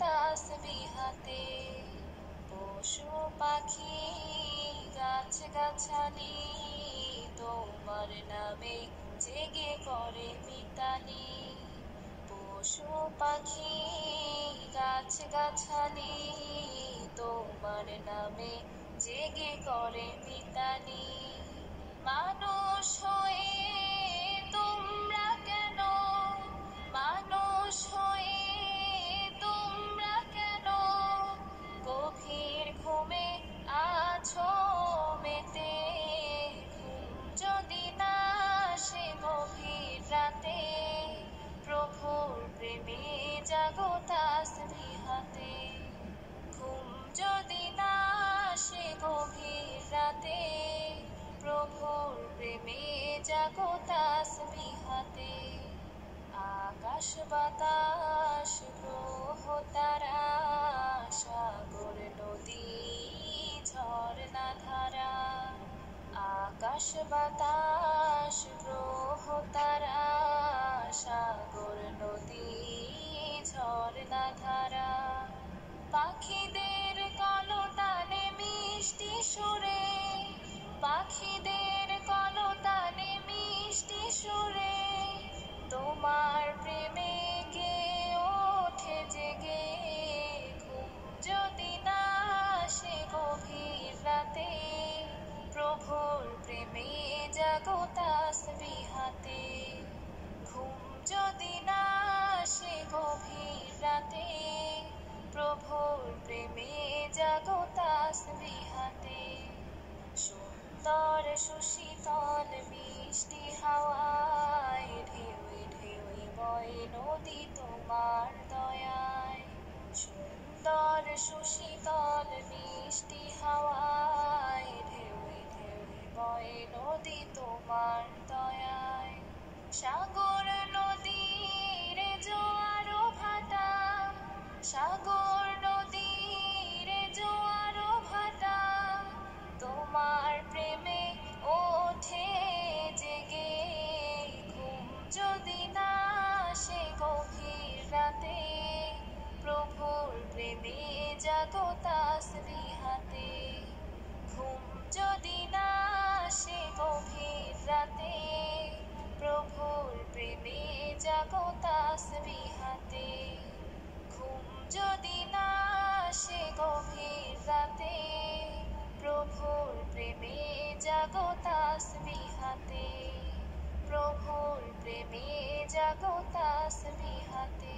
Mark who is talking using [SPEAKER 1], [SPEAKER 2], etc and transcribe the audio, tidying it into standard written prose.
[SPEAKER 1] তাসবিহাতে। পশু পাখি গাছ গাছালি তোমার নামে জেগে করে মিতালি। পশু পাখি গাছ গাছালি তোমার নামে জেগে করে মিতালি। মানুষ হয়ে তোমরা কেন, মানুষ হয়ে তোমরা কেন গভীর ঘুমে আছো মেতে। ঘুম যদি না আসে গভীর রাতে, প্রভুর প্রেমে জাগো তাসবিহাতে। ঘুম যদি না আসে গভীর রাতে, প্রভুর প্রেমে জাগো তাসবিহাতে। আকাশ বাতাস গ্রহ তারা সাগর নদী ঝর্ণা ধারা। আকাশ বাতাস গ্রহ তারা সাগর নদী ঝর্ণা ধারা। পাখিদের কলতানে মিষ্টি সুরে, পাখিদের কলতানে মিষ্টি সুরে তোমার প্রেমে গে ওঠে জেগে। ঘুম যদি না আসে গভীর রাতে, প্রভুর প্রেমে জাগো তাসবিহাতে। ঘুম যদি না আসে গভীর রাতে, প্রভুর প্রেমে জাগো তাসবিহাতে। সুন্দর সুশীতল মিষ্টি হাওয়ায় ঢেউয়ে ঢেউয়ে বয় নদী তোমার দয়ায়। সুন্দর সুশীতল মিষ্টি হাওয়ায় ঢেউয়ে ঢেউয়ে বয় নদী তোমার দয়ায়। সাগর নদীর জোয়ার ভাটা, সাগর নদীর জোয়ার ভাটা তোমার প্রেমে ওঠে জেগে। ঘুম যদি না আসে গভীর রাতে, প্রভুর প্রেমে জাগো তাসবিহাতে। ঘুম যদি না আসে গভীর রাতে, প্রভুর প্রেমে জাগো তাসবিহাতে। ঘুম যদি না আসে গভীর রাতে, প্রভুর প্রেমে জাগো তাসবিহাতে। প্রভুর প্রেমে জাগো তাসবিহাতে।